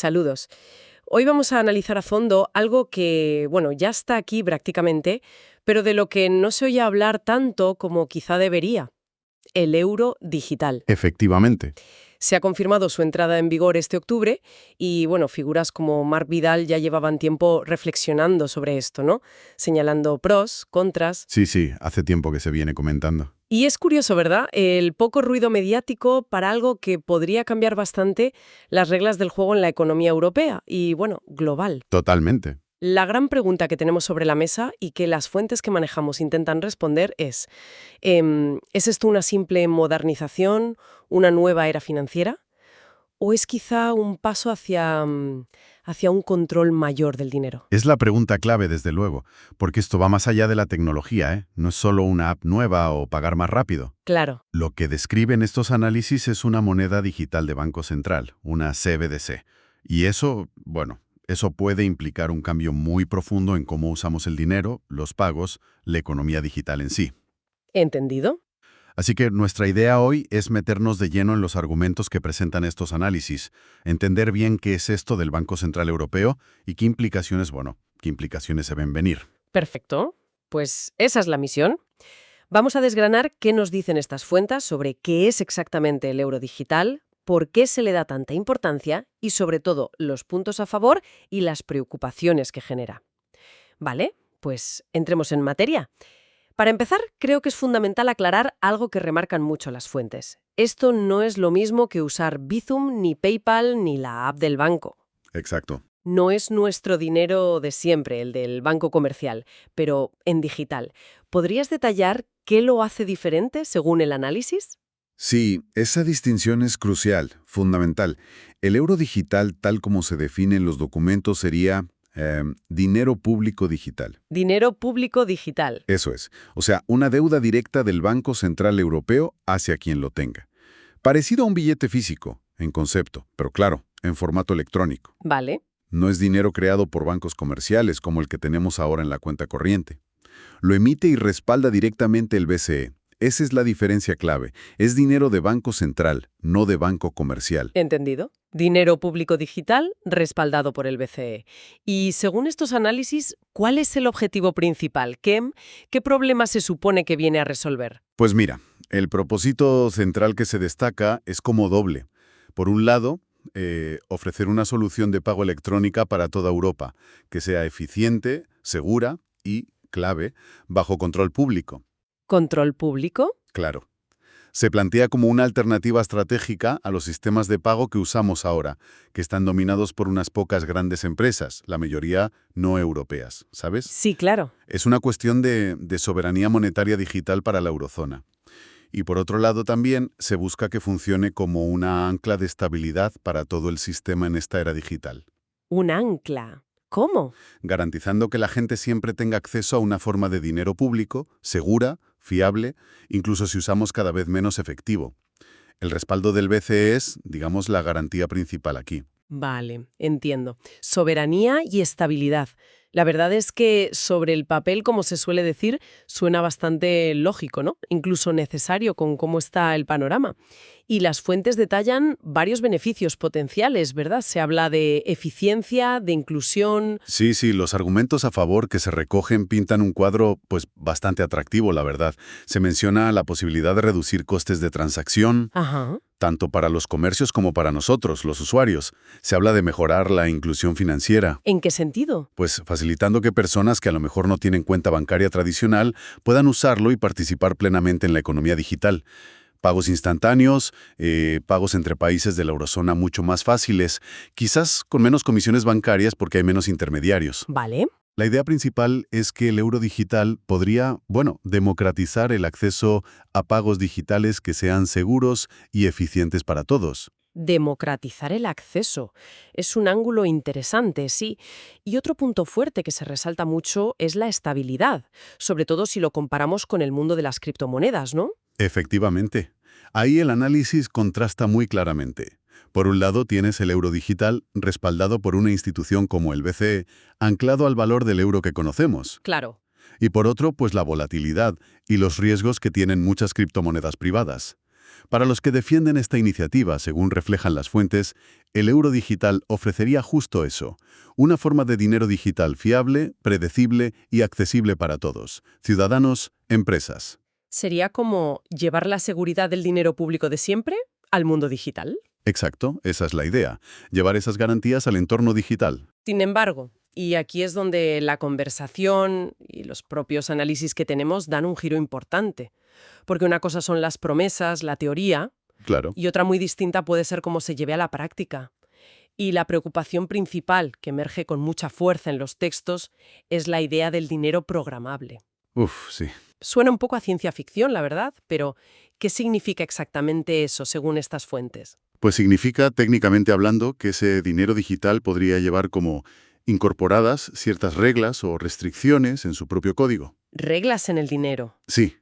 Saludos. Hoy vamos a analizar a fondo algo que, bueno, ya está aquí prácticamente, pero de lo que no se oye hablar tanto como quizá debería, el euro digital. Efectivamente. Se ha confirmado su entrada en vigor este octubre y, bueno, figuras como Marc Vidal ya llevaban tiempo reflexionando sobre esto, ¿no? Señalando pros, contras. Sí, hace tiempo que se viene comentando. Y es curioso, ¿verdad? El poco ruido mediático para algo que podría cambiar bastante las reglas del juego en la economía europea y, bueno, global. Totalmente. La gran pregunta que tenemos sobre la mesa y que las fuentes que manejamos intentan responder ¿es esto una simple modernización, una nueva era financiera? ¿O es quizá un paso hacia un control mayor del dinero? Es la pregunta clave, desde luego, porque esto va más allá de la tecnología, ¿eh? No es solo una app nueva o pagar más rápido. Claro, Lo que describen estos análisis es una moneda digital de Banco Central, una CBDC. Y eso, bueno, eso puede implicar un cambio muy profundo en cómo usamos el dinero, los pagos, la economía digital en sí. ¿entendido? Así que nuestra idea hoy es meternos de lleno en los argumentos que presentan estos análisis, entender bien qué es esto del Banco Central Europeo y qué implicaciones, qué implicaciones se ven venir. Perfecto. Pues esa es la misión. Vamos a desgranar qué nos dicen estas fuentes sobre qué es exactamente el euro digital, por qué se le da tanta importancia y, sobre todo, los puntos a favor y las preocupaciones que genera. ¿Vale? Pues entremos en materia. Para empezar, creo que es fundamental aclarar algo que remarcan mucho las fuentes. Esto no es lo mismo que usar Bizum, ni PayPal, ni la app del banco. Exacto. No es nuestro dinero de siempre, el del banco comercial, pero en digital. ¿Podrías detallar qué lo hace diferente según el análisis? Sí, esa distinción es crucial, fundamental. El euro digital, tal como se define en los documentos, sería dinero público digital. Dinero público digital. Eso es. O sea, una deuda directa del Banco Central Europeo hacia quien lo tenga. Parecido a un billete físico, en concepto, pero claro, en formato electrónico. Vale. No es dinero creado por bancos comerciales como el que tenemos ahora en la cuenta corriente. Lo emite y respalda directamente el BCE. Esa es la diferencia clave. Es dinero de banco central, no de banco comercial. Entendido. Dinero público digital respaldado por el BCE. Y según estos análisis, ¿cuál es el objetivo principal? ¿Qué problema se supone que viene a resolver? Pues mira, el propósito central que se destaca es como doble. Por un lado, ofrecer una solución de pago electrónica para toda Europa, que sea eficiente, segura y, clave, bajo control público. ¿Control público? Claro. Se plantea como una alternativa estratégica a los sistemas de pago que usamos ahora, que están dominados por unas pocas grandes empresas, la mayoría no europeas, ¿sabes? Sí, claro. Es una cuestión de soberanía monetaria digital para la eurozona. Y por otro lado también se busca que funcione como una ancla de estabilidad para todo el sistema en esta era digital, Un ancla. ¿Cómo? garantizando que la gente siempre tenga acceso a una forma de dinero público, segura, fiable, incluso si usamos cada vez menos efectivo. El respaldo del BCE es, digamos, la garantía principal aquí. Vale, entiendo. Soberanía y estabilidad. La verdad es que sobre el papel, como se suele decir, suena bastante lógico, ¿no? Incluso necesario con cómo está el panorama. Y las fuentes detallan varios beneficios potenciales, ¿verdad? Se habla de eficiencia, de inclusión. Sí, los argumentos a favor que se recogen pintan un cuadro, pues, bastante atractivo, la verdad. Se menciona la posibilidad de reducir costes de transacción, Ajá. tanto para los comercios como para nosotros, los usuarios. Se habla de mejorar la inclusión financiera, ¿En qué sentido? pues facilitando que personas que a lo mejor no tienen cuenta bancaria tradicional puedan usarlo y participar plenamente en la economía digital. Pagos instantáneos, pagos entre países de la eurozona mucho más fáciles, quizás con menos comisiones bancarias porque hay menos intermediarios. Vale. La idea principal es que el euro digital podría, democratizar el acceso a pagos digitales que sean seguros y eficientes para todos. Democratizar el acceso. Es un ángulo interesante, sí. Y otro punto fuerte que se resalta mucho es la estabilidad, sobre todo si lo comparamos con el mundo de las criptomonedas, ¿no? Efectivamente. Ahí el análisis contrasta muy claramente. Por un lado tienes el euro digital respaldado por una institución como el BCE, anclado al valor del euro que conocemos. Claro. Y por otro, pues la volatilidad y los riesgos que tienen muchas criptomonedas privadas. Para los que defienden esta iniciativa, según reflejan las fuentes, el euro digital ofrecería justo eso, una forma de dinero digital fiable, predecible y accesible para todos, ciudadanos, empresas. Sería como llevar la seguridad del dinero público de siempre al mundo digital. Exacto, esa es la idea, llevar esas garantías al entorno digital. Sin embargo, y aquí es donde la conversación y los propios análisis que tenemos dan un giro importante. Porque una cosa son las promesas, la teoría, Claro. y otra muy distinta puede ser cómo se lleve a la práctica. Y la preocupación principal, que emerge con mucha fuerza en los textos, es la idea del dinero programable. Uf, sí. Suena un poco a ciencia ficción, la verdad, pero ¿qué significa exactamente eso según estas fuentes? Pues significa, técnicamente hablando, que ese dinero digital podría llevar como incorporadas ciertas reglas o restricciones en su propio código. Reglas en el dinero. Sí,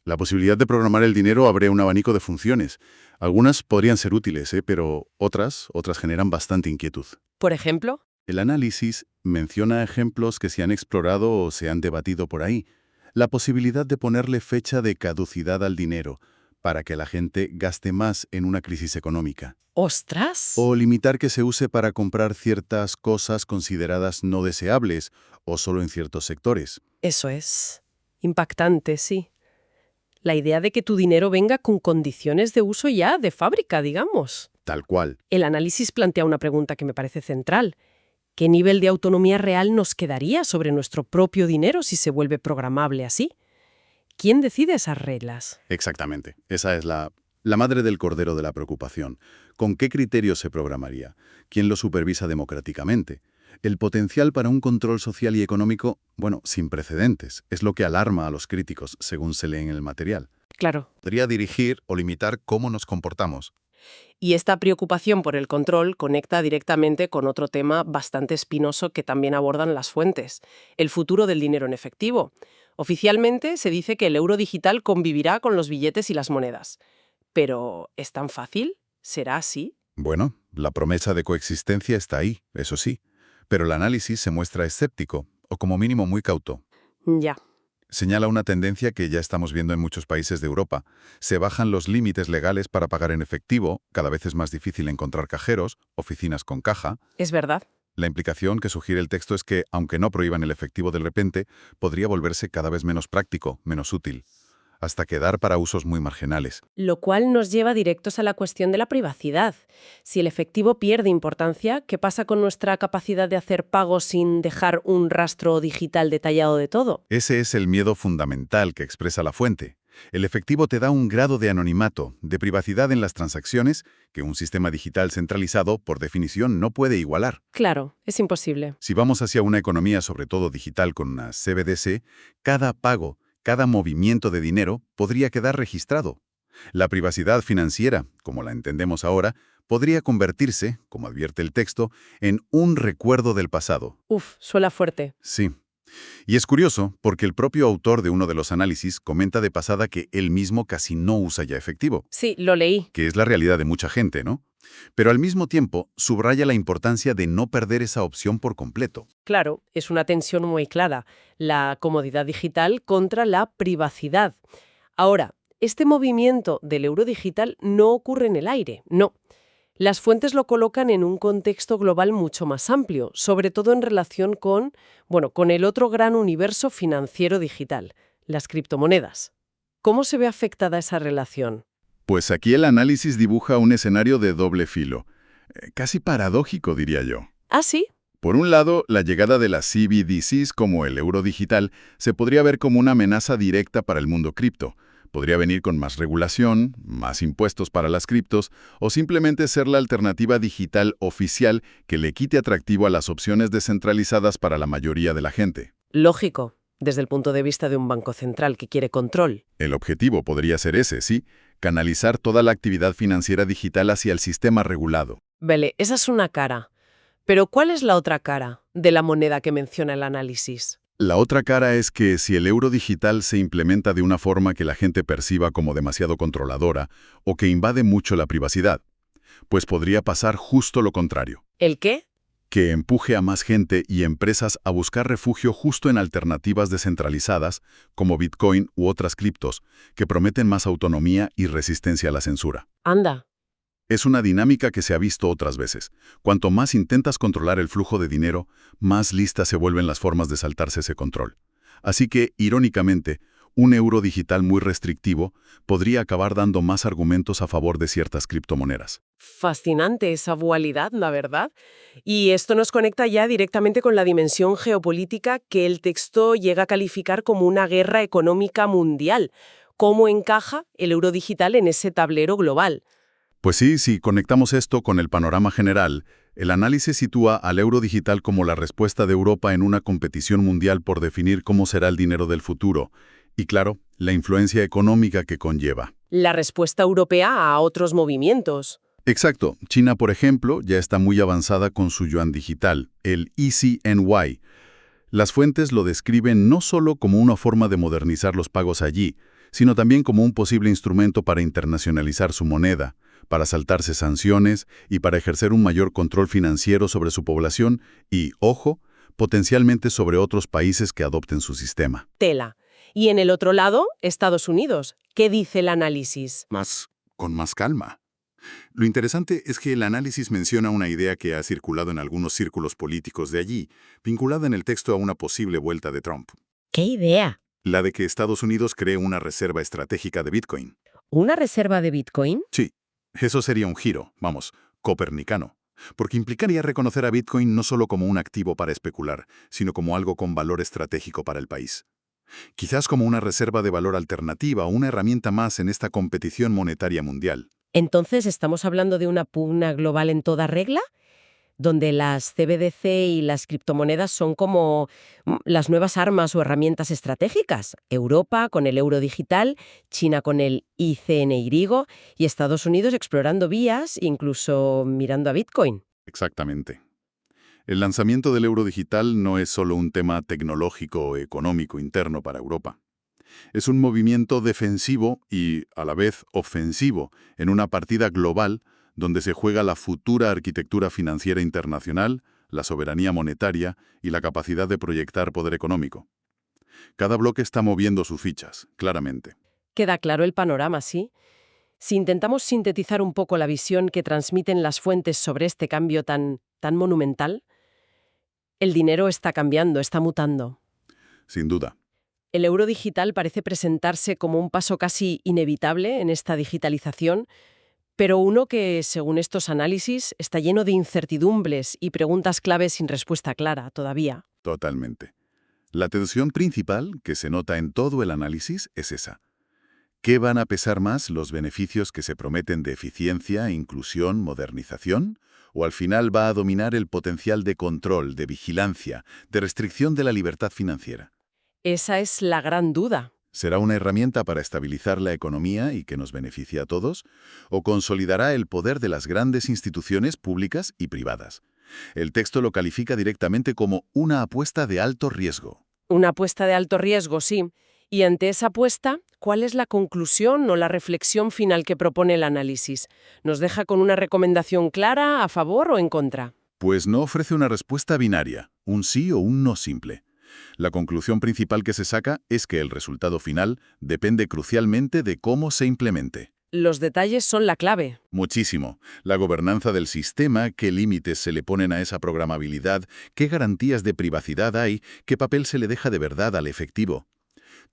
la posibilidad de programar el dinero abre un abanico de funciones. Algunas podrían ser útiles, pero otras generan bastante inquietud. Por ejemplo, El análisis menciona ejemplos que se han explorado o se han debatido por ahí. La posibilidad de ponerle fecha de caducidad al dinero para que la gente gaste más en una crisis económica. ¡ostras! O limitar que se use para comprar ciertas cosas consideradas no deseables o solo en ciertos sectores. Eso es impactante, sí. La idea de que tu dinero venga con condiciones de uso ya de fábrica, digamos. Tal cual. El análisis plantea una pregunta que me parece central. ¿Qué nivel de autonomía real nos quedaría sobre nuestro propio dinero si se vuelve programable así? ¿Quién decide esas reglas? Exactamente. Esa es la madre del cordero de la preocupación. ¿Con qué criterios se programaría? ¿Quién lo supervisa democráticamente? El potencial para un control social y económico, sin precedentes, es lo que alarma a los críticos, según se lee en el material. Claro. Podría dirigir o limitar cómo nos comportamos. Y esta preocupación por el control conecta directamente con otro tema bastante espinoso que también abordan las fuentes, el futuro del dinero en efectivo. Oficialmente se dice que el euro digital convivirá con los billetes y las monedas. ¿Pero es tan fácil? ¿Será así? Bueno, la promesa de coexistencia está ahí, eso sí, pero el análisis se muestra escéptico, o como mínimo muy cauto. Ya. Señala una tendencia que ya estamos viendo en muchos países de Europa. Se bajan los límites legales para pagar en efectivo, cada vez es más difícil encontrar cajeros, oficinas con caja. Es verdad. La implicación que sugiere el texto es que, aunque no prohíban el efectivo de repente, podría volverse cada vez menos práctico, menos útil, hasta quedar para usos muy marginales. Lo cual nos lleva directos a la cuestión de la privacidad. Si el efectivo pierde importancia, ¿qué pasa con nuestra capacidad de hacer pagos sin dejar un rastro digital detallado de todo? Ese es el miedo fundamental que expresa la fuente. El efectivo te da un grado de anonimato, de privacidad en las transacciones, que un sistema digital centralizado, por definición, no puede igualar. Claro, es imposible. Si vamos hacia una economía sobre todo digital con una CBDC, cada pago, cada movimiento de dinero podría quedar registrado. La privacidad financiera, como la entendemos ahora, podría convertirse, como advierte el texto, en un recuerdo del pasado. Uf, suena fuerte. Sí. Y es curioso porque el propio autor de uno de los análisis comenta de pasada que él mismo casi no usa ya efectivo, Sí, lo leí. que es la realidad de mucha gente, ¿no? Pero al mismo tiempo subraya la importancia de no perder esa opción por completo. Claro, es una tensión muy clara. La comodidad digital contra la privacidad. Ahora, este movimiento del euro digital no ocurre en el aire, no. Las fuentes lo colocan en un contexto global mucho más amplio, sobre todo en relación con el otro gran universo financiero digital, las criptomonedas. ¿Cómo se ve afectada esa relación? Pues aquí el análisis dibuja un escenario de doble filo. Casi paradójico, diría yo. ¿Ah, sí? Por un lado, la llegada de las CBDCs como el euro digital se podría ver como una amenaza directa para el mundo cripto. Podría venir con más regulación, más impuestos para las criptos, o simplemente ser la alternativa digital oficial que le quite atractivo a las opciones descentralizadas para la mayoría de la gente. Lógico, desde el punto de vista de un banco central que quiere control. El objetivo podría ser ese, sí, canalizar toda la actividad financiera digital hacia el sistema regulado. Vale, esa es una cara. Pero ¿cuál es la otra cara de la moneda que menciona el análisis? La otra cara es que si el euro digital se implementa de una forma que la gente perciba como demasiado controladora o que invade mucho la privacidad, pues podría pasar justo lo contrario. ¿El qué? que empuje a más gente y empresas a buscar refugio justo en alternativas descentralizadas como Bitcoin u otras criptos, que prometen más autonomía y resistencia a la censura. Anda. Es una dinámica que se ha visto otras veces. Cuanto más intentas controlar el flujo de dinero, más listas se vuelven las formas de saltarse ese control. Así que, irónicamente, un euro digital muy restrictivo podría acabar dando más argumentos a favor de ciertas criptomonedas. Fascinante esa dualidad, la verdad. Y esto nos conecta ya directamente con la dimensión geopolítica que el texto llega a calificar como una guerra económica mundial. ¿Cómo encaja el euro digital en ese tablero global? Pues sí, si conectamos esto con el panorama general, el análisis sitúa al euro digital como la respuesta de Europa en una competición mundial por definir cómo será el dinero del futuro. Y claro, la influencia económica que conlleva. La respuesta europea a otros movimientos. Exacto. China, por ejemplo, ya está muy avanzada con su yuan digital, el eCNY. Las fuentes lo describen no solo como una forma de modernizar los pagos allí, sino también como un posible instrumento para internacionalizar su moneda, para saltarse sanciones y para ejercer un mayor control financiero sobre su población y, ojo, potencialmente sobre otros países que adopten su sistema. Tela. Y en el otro lado, Estados Unidos. ¿Qué dice el análisis? Con más calma. Lo interesante es que el análisis menciona una idea que ha circulado en algunos círculos políticos de allí, vinculada en el texto a una posible vuelta de Trump. ¿Qué idea? La de que Estados Unidos cree una reserva estratégica de Bitcoin. ¿Una reserva de Bitcoin? Sí, eso sería un giro, copernicano, porque implicaría reconocer a Bitcoin no solo como un activo para especular, sino como algo con valor estratégico para el país. Quizás como una reserva de valor alternativa o una herramienta más en esta competición monetaria mundial. Entonces, ¿estamos hablando de una pugna global en toda regla? Donde las CBDC y las criptomonedas son como las nuevas armas o herramientas estratégicas. Europa con el euro digital, China con el ICNY y Estados Unidos explorando vías, incluso mirando a Bitcoin. Exactamente. El lanzamiento del euro digital no es solo un tema tecnológico o económico interno para Europa. Es un movimiento defensivo y, a la vez, ofensivo en una partida global donde se juega la futura arquitectura financiera internacional, la soberanía monetaria y la capacidad de proyectar poder económico. Cada bloque está moviendo sus fichas, claramente. Queda claro el panorama, ¿sí? Si intentamos sintetizar un poco la visión que transmiten las fuentes sobre este cambio tan monumental, el dinero está cambiando, está mutando. Sin duda. El euro digital parece presentarse como un paso casi inevitable en esta digitalización, pero uno que, según estos análisis, está lleno de incertidumbres y preguntas clave sin respuesta clara todavía. Totalmente. La tensión principal que se nota en todo el análisis es esa. ¿Qué van a pesar más los beneficios que se prometen de eficiencia, inclusión, modernización? ¿O al final va a dominar el potencial de control, de vigilancia, de restricción de la libertad financiera? Esa es la gran duda. ¿Será una herramienta para estabilizar la economía y que nos beneficie a todos? ¿O consolidará el poder de las grandes instituciones públicas y privadas? El texto lo califica directamente como una apuesta de alto riesgo. Una apuesta de alto riesgo, sí. Y ante esa apuesta, ¿cuál es la conclusión o la reflexión final que propone el análisis? ¿Nos deja con una recomendación clara, a favor o en contra? Pues no ofrece una respuesta binaria, un sí o un no simple. La conclusión principal que se saca es que el resultado final depende crucialmente de cómo se implemente. Los detalles son la clave. Muchísimo. La gobernanza del sistema, qué límites se le ponen a esa programabilidad, qué garantías de privacidad hay, qué papel se le deja de verdad al efectivo.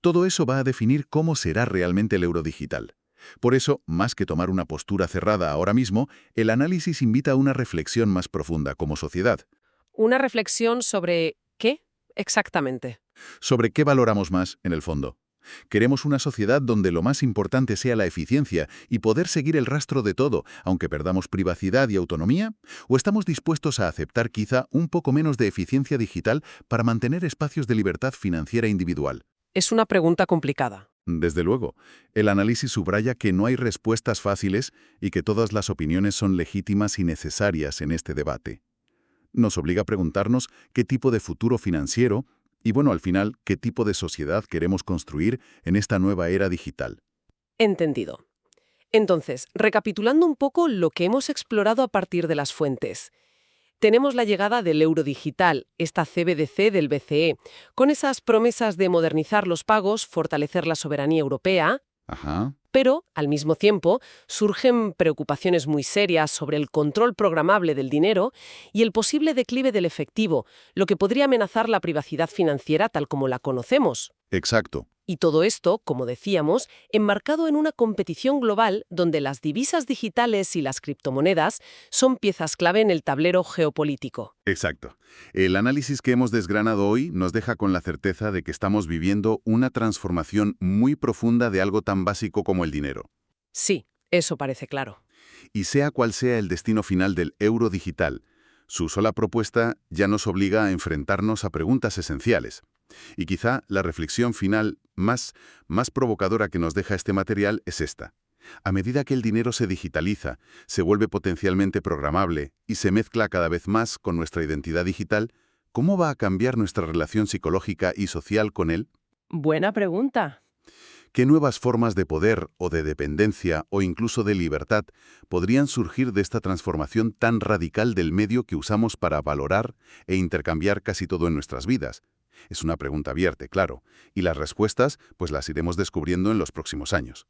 Todo eso va a definir cómo será realmente el euro digital. Por eso, más que tomar una postura cerrada ahora mismo, el análisis invita a una reflexión más profunda como sociedad. Una reflexión sobre ¿qué exactamente? Sobre qué valoramos más, en el fondo. ¿Queremos una sociedad donde lo más importante sea la eficiencia y poder seguir el rastro de todo, aunque perdamos privacidad y autonomía? ¿O estamos dispuestos a aceptar quizá un poco menos de eficiencia digital para mantener espacios de libertad financiera individual? Es una pregunta complicada. Desde luego, el análisis subraya que no hay respuestas fáciles y que todas las opiniones son legítimas y necesarias en este debate. Nos obliga a preguntarnos qué tipo de futuro financiero y, al final, qué tipo de sociedad queremos construir en esta nueva era digital. Entendido. Entonces, recapitulando un poco lo que hemos explorado a partir de las fuentes. Tenemos la llegada del euro digital, esta CBDC del BCE, con esas promesas de modernizar los pagos, fortalecer la soberanía europea. Ajá. Pero, al mismo tiempo, surgen preocupaciones muy serias sobre el control programable del dinero y el posible declive del efectivo, lo que podría amenazar la privacidad financiera tal como la conocemos. Exacto. Y todo esto, como decíamos, enmarcado en una competición global donde las divisas digitales y las criptomonedas son piezas clave en el tablero geopolítico. Exacto. El análisis que hemos desgranado hoy nos deja con la certeza de que estamos viviendo una transformación muy profunda de algo tan básico como el dinero. Sí, eso parece claro. Y sea cual sea el destino final del euro digital, su sola propuesta ya nos obliga a enfrentarnos a preguntas esenciales. Y quizá la reflexión final más provocadora que nos deja este material es esta. A medida que el dinero se digitaliza, se vuelve potencialmente programable y se mezcla cada vez más con nuestra identidad digital, ¿cómo va a cambiar nuestra relación psicológica y social con él? Buena pregunta. ¿Qué nuevas formas de poder o de dependencia o incluso de libertad podrían surgir de esta transformación tan radical del medio que usamos para valorar e intercambiar casi todo en nuestras vidas? Es una pregunta abierta, claro, y las respuestas pues las iremos descubriendo en los próximos años.